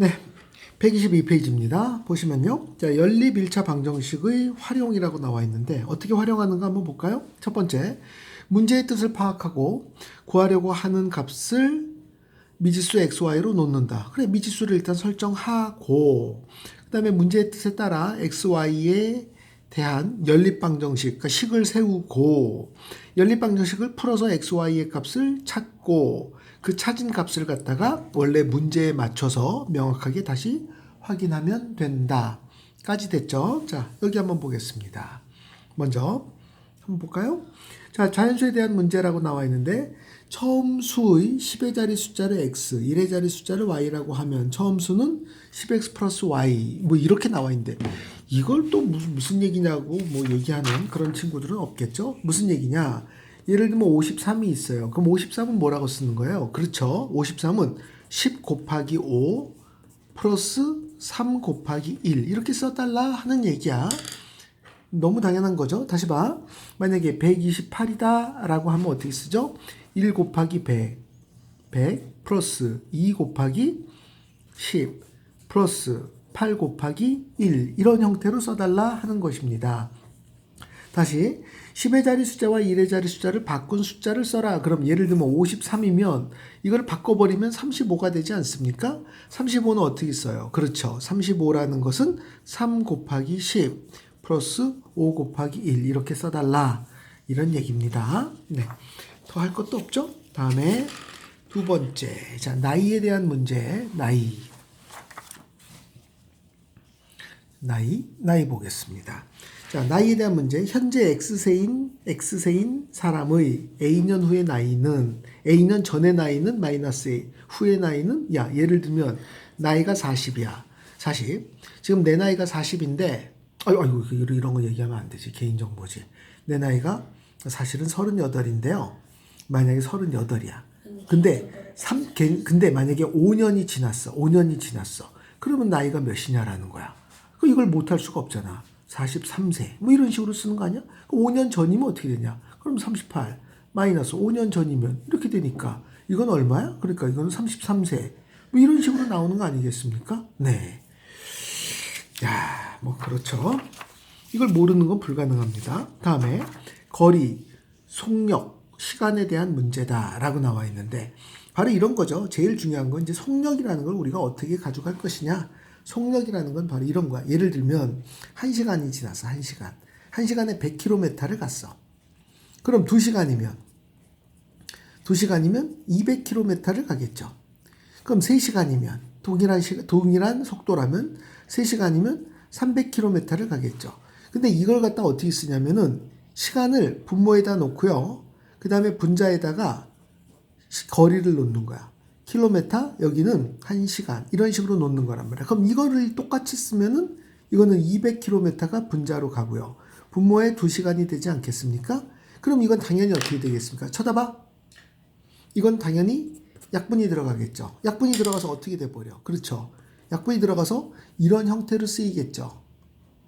네, 122페이지입니다. 보시면요. 자, 연립 1차 방정식의 활용이라고 나와 있는데 어떻게 활용하는가 한번 볼까요? 첫 번째, 문제의 뜻을 파악하고 구하려고 하는 값을 미지수 xy로 놓는다. 그래, 미지수를 일단 설정하고 그 다음에 문제의 뜻에 따라 xy에 대한 연립방정식, 그러니까 식을 세우고 연립방정식을 풀어서 xy의 값을 찾고 그 찾은 값을 갖다가 원래 문제에 맞춰서 명확하게 다시 확인하면 된다. 까지 됐죠? 자, 여기 한번 보겠습니다. 먼저 한번 볼까요? 자, 자연수에 대한 문제라고 나와 있는데 처음 수의 10의 자리 숫자를 x, 1의 자리 숫자를 y라고 하면 처음 수는 10x 플러스 y 뭐 이렇게 나와 있는데 이걸 또 무슨 얘기냐고 뭐 얘기하는 그런 친구들은 없겠죠? 무슨 얘기냐? 예를 들면 53이 있어요. 그럼 53은 뭐라고 쓰는 거예요? 그렇죠. 53은 10 곱하기 5 플러스 3 곱하기 1 이렇게 써달라 하는 얘기야. 너무 당연한 거죠. 다시 봐. 만약에 128이다 라고 하면 어떻게 쓰죠? 1 곱하기 100 플러스 2 곱하기 10 플러스 8 곱하기 1 이런 형태로 써달라 하는 것입니다. 다시 10의 자리 숫자와 1의 자리 숫자를 바꾼 숫자를 써라. 그럼 예를 들면 53이면 이걸 바꿔버리면 35가 되지 않습니까? 35는 어떻게 써요? 그렇죠. 35라는 것은 3 곱하기 10 플러스 5 곱하기 1 이렇게 써달라. 이런 얘기입니다. 네, 더 할 것도 없죠? 다음에 두 번째. 자, 나이에 대한 문제. 나이 보겠습니다. 자, 나이에 대한 문제. 현재 X세인 사람의 A년 후의 나이는, A년 전의 나이는 마이너스 A, 후의 나이는, 야, 예를 들면, 나이가 40이야. 40. 지금 내 나이가 40인데, 아이고, 이런 거 얘기하면 안 되지. 개인정보지. 내 나이가 사실은 38인데요. 만약에 38이야. 근데 만약에 5년이 지났어. 그러면 나이가 몇이냐라는 거야. 이걸 못할 수가 없잖아. 43세. 뭐 이런 식으로 쓰는 거 아니야? 5년 전이면 어떻게 되냐? 그럼 38. 마이너스 5년 전이면 이렇게 되니까 이건 얼마야? 그러니까 이거는 33세. 뭐 이런 식으로 나오는 거 아니겠습니까? 네. 야, 뭐 그렇죠. 이걸 모르는 건 불가능합니다. 다음에 거리, 속력, 시간에 대한 문제다라고 나와 있는데 바로 이런 거죠. 제일 중요한 건 이제 속력이라는 걸 우리가 어떻게 가져갈 것이냐. 속력이라는 건 바로 이런 거야. 예를 들면 1시간이 지났어. 1시간. 1시간에 100km를 갔어. 그럼 2시간이면 200km를 가겠죠. 그럼 3시간이면 동일한 속도라면 3시간이면 300km를 가겠죠. 근데 이걸 갖다 어떻게 쓰냐면은 시간을 분모에다 놓고요. 그 다음에 분자에다가 거리를 놓는 거야. 킬로미터, 여기는 1시간 이런 식으로 놓는 거란 말이야. 그럼 이거를 똑같이 쓰면은 이거는 200km가 분자로 가고요. 분모에 2시간이 되지 않겠습니까? 그럼 이건 당연히 어떻게 되겠습니까? 쳐다봐. 이건 당연히 약분이 들어가겠죠. 약분이 들어가서 어떻게 돼버려? 그렇죠. 약분이 들어가서 이런 형태로 쓰이겠죠.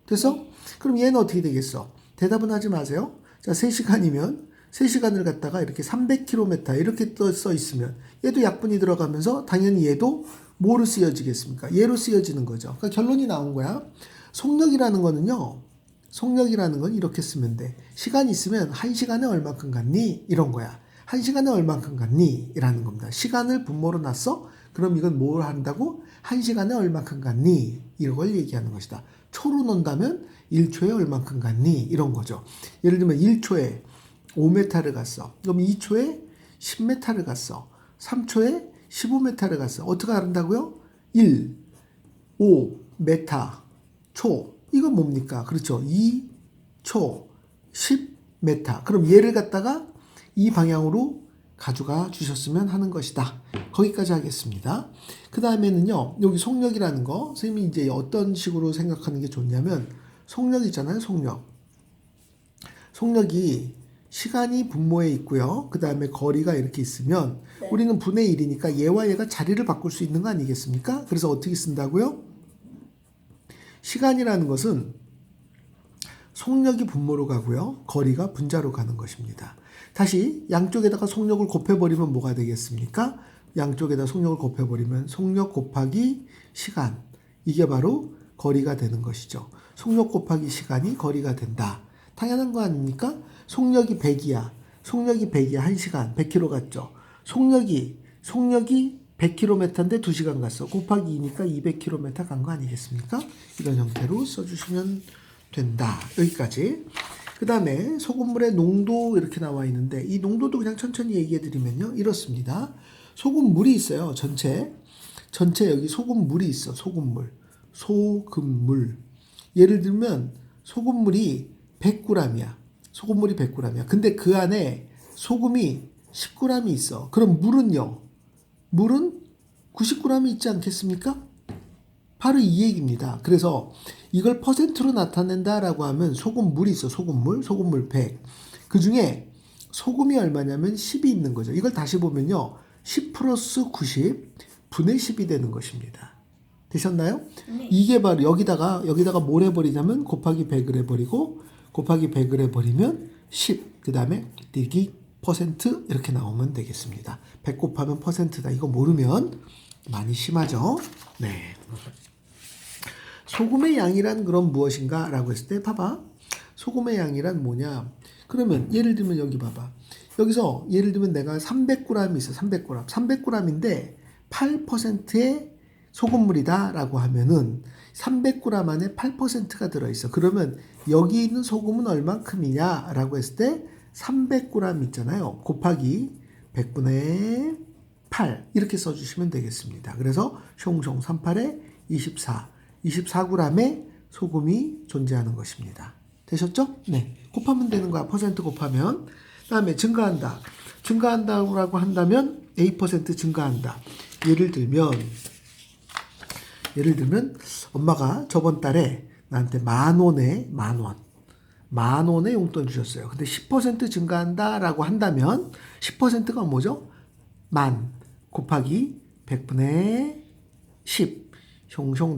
됐어? 그럼 얘는 어떻게 되겠어? 대답은 하지 마세요. 자, 3시간이면 3시간을 갖다가 이렇게 300km 이렇게 써 있으면 얘도 약분이 들어가면서 당연히 얘도 뭐로 쓰여지겠습니까? 얘로 쓰여지는 거죠. 그러니까 결론이 나온 거야. 속력이라는 건 이렇게 쓰면 돼. 시간이 있으면 1시간에 얼마큼 갔니? 이런 거야. 1시간에 얼마큼 갔니? 이라는 겁니다. 시간을 분모로 놨어? 그럼 이건 뭘 한다고? 1시간에 얼마큼 갔니? 이걸 얘기하는 것이다. 초로 논다면 1초에 얼마큼 갔니? 이런 거죠. 예를 들면 1초에 5m를 갔어. 그럼 2초에 10m를 갔어. 3초에 15m를 갔어. 어떻게 한다고요? 1, 5, 메타, 초. 이건 뭡니까? 그렇죠. 2, 초, 10, 메타. 그럼 얘를 갖다가 이 방향으로 가져가 주셨으면 하는 것이다. 거기까지 하겠습니다. 그 다음에는요, 여기 속력이라는 거, 선생님이 이제 어떤 식으로 생각하는 게 좋냐면, 속력 있잖아요, 속력. 속력이 시간이 분모에 있고요. 그 다음에 거리가 이렇게 있으면 우리는 분의 1이니까 얘와 얘가 자리를 바꿀 수 있는 거 아니겠습니까? 그래서 어떻게 쓴다고요? 시간이라는 것은 속력이 분모로 가고요. 거리가 분자로 가는 것입니다. 다시 양쪽에다가 속력을 곱해버리면 뭐가 되겠습니까? 양쪽에다 속력을 곱해버리면 속력 곱하기 시간. 이게 바로 거리가 되는 것이죠. 속력 곱하기 시간이 거리가 된다. 당연한 거 아닙니까? 속력이 100이야. 속력이 100이야. 1시간 100km 갔죠. 속력이 100km인데 2시간 갔어. 곱하기 2니까 200km 간 거 아니겠습니까? 이런 형태로 써주시면 된다. 여기까지. 그 다음에 소금물의 농도 이렇게 나와 있는데 이 농도도 그냥 천천히 얘기해 드리면요. 이렇습니다. 소금물이 있어요. 전체 여기 소금물이 있어. 소금물. 예를 들면 소금물이 100g이야. 소금물이 100g이야. 근데 그 안에 소금이 10g이 있어. 그럼 물은요? 물은 90g이 있지 않겠습니까? 바로 이 얘기입니다. 그래서 이걸 퍼센트로 나타낸다라고 하면 소금물이 있어. 소금물 100. 그 중에 소금이 얼마냐면 10이 있는 거죠. 이걸 다시 보면요. 10 플러스 90 분의 10이 되는 것입니다. 되셨나요? 네. 이게 바로 여기다가 뭘 해버리냐면 곱하기 100을 해버리고 곱하기 100을 해버리면 10. 그 다음에 띠기 퍼센트 이렇게 나오면 되겠습니다. 100 곱하면 퍼센트다. 이거 모르면 많이 심하죠? 네. 소금의 양이란 그럼 무엇인가? 라고 했을 때 봐봐. 소금의 양이란 뭐냐? 그러면 예를 들면 여기 봐봐. 여기서 예를 들면 내가 300g이 있어. 300g. 300g인데 8%의 소금물이다 라고 하면은 300g 안에 8%가 들어있어. 그러면 여기 있는 소금은 얼만큼이냐? 라고 했을 때 300g 있잖아요. 곱하기 100분의 8 이렇게 써주시면 되겠습니다. 그래서 숑숑 38에 24g의 소금이 존재하는 것입니다. 되셨죠? 네. 곱하면 되는 거야. 퍼센트 곱하면. 다음에 증가한다고 한다면 A% 증가한다. 예를 들면 엄마가 저번 달에 나한테 만 원의 용돈 주셨어요. 근데 10% 증가한다라고 한다면 10%가 뭐죠? 만 곱하기 100분의 10. 숑숑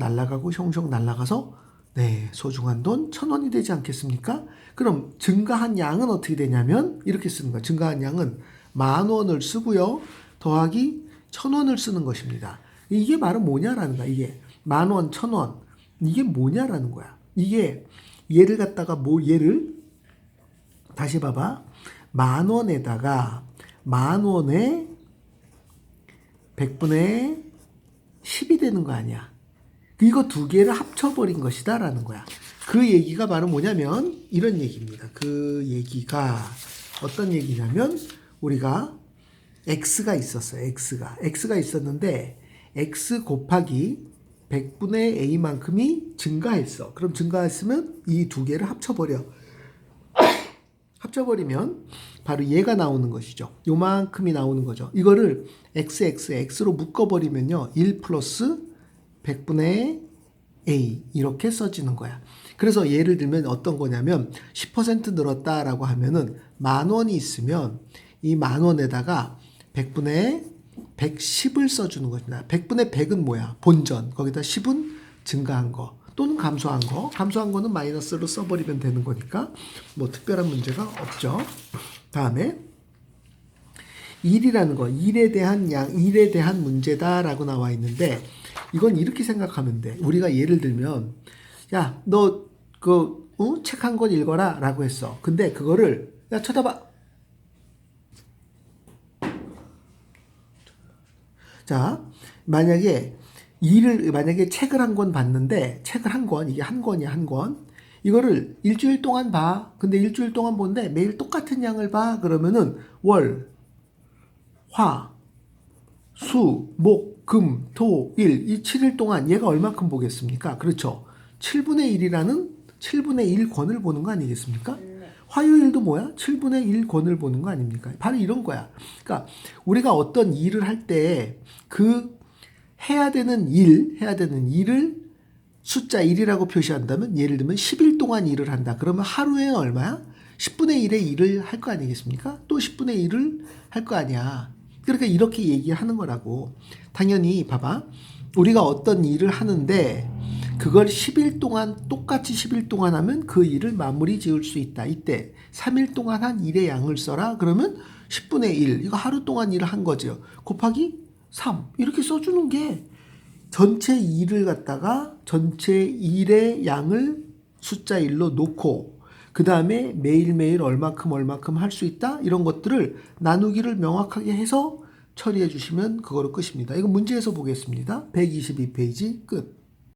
날라가서 네, 소중한 돈 1,000원이 되지 않겠습니까? 그럼 증가한 양은 어떻게 되냐면 이렇게 쓰는 거야. 증가한 양은 10,000원을 쓰고요. 더하기 1,000원을 쓰는 것입니다. 이게 바로 뭐냐라는 거야. 이게 10,000원, 1,000원. 이게 뭐냐라는 거야. 이게 얘를 다시 봐봐. 10,000원에다가 10,000원에 100분의 10이 되는 거 아니야. 이거 두 개를 합쳐버린 것이다 라는 거야. 그 얘기가 바로 뭐냐면 이런 얘기입니다. 그 얘기가 어떤 얘기냐면 우리가 x가 있었어요. x가 있었는데 x 곱하기 100분의 a만큼이 증가했어. 그럼 증가했으면 이 두 개를 합쳐버리면 바로 얘가 나오는 것이죠. 요만큼이 나오는 거죠. 이거를 x로 묶어버리면요. 1 플러스 100분의 a 이렇게 써지는 거야. 그래서 예를 들면 어떤 거냐면 10% 늘었다라고 하면은 10,000원이 있으면 이 10,000원에다가 100분의 110을 써주는 것이다. 100분의 100은 뭐야? 본전. 거기다 10은 증가한 거 또는 감소한 거. 감소한 거는 마이너스로 써버리면 되는 거니까 뭐 특별한 문제가 없죠. 다음에 1이라는 거, 일에 대한 문제다라고 나와 있는데 이건 이렇게 생각하면 돼. 우리가 예를 들면 야, 너 책 한 권 읽어라 라고 했어. 근데 그거를 야, 쳐다봐. 자, 만약에 책을 한 권 봤는데 이게 한 권이야, 한 권. 이거를 일주일 동안 봐. 근데 일주일 동안 보는데 매일 똑같은 양을 봐. 그러면은 월, 화, 수, 목, 금, 토, 일, 이 7일 동안 얘가 얼마큼 보겠습니까? 그렇죠. 7분의 1 권을 보는 거 아니겠습니까? 화요일도 뭐야? 7분의 1 권을 보는 거 아닙니까? 바로 이런 거야. 그러니까 우리가 어떤 일을 할 때 해야 되는 일을 숫자 1이라고 표시한다면 예를 들면 10일 동안 일을 한다. 그러면 하루에 얼마야? 10분의 1의 일을 할 거 아니겠습니까? 또 10분의 1을 할 거 아니야. 그러니까 이렇게 얘기하는 거라고. 당연히 봐봐. 우리가 어떤 일을 하는데 그걸 10일 동안 똑같이 10일 동안 하면 그 일을 마무리 지을 수 있다. 이때 3일 동안 한 일의 양을 써라. 그러면 10분의 1. 이거 하루 동안 일을 한 거죠. 곱하기 3 이렇게 써주는 게 전체 일을 갖다가 전체 일의 양을 숫자 1로 놓고 그 다음에 매일매일 얼마큼 할 수 있다 이런 것들을 나누기를 명확하게 해서 처리해 주시면 그거로 끝입니다. 이거 문제에서 보겠습니다. 122페이지 끝.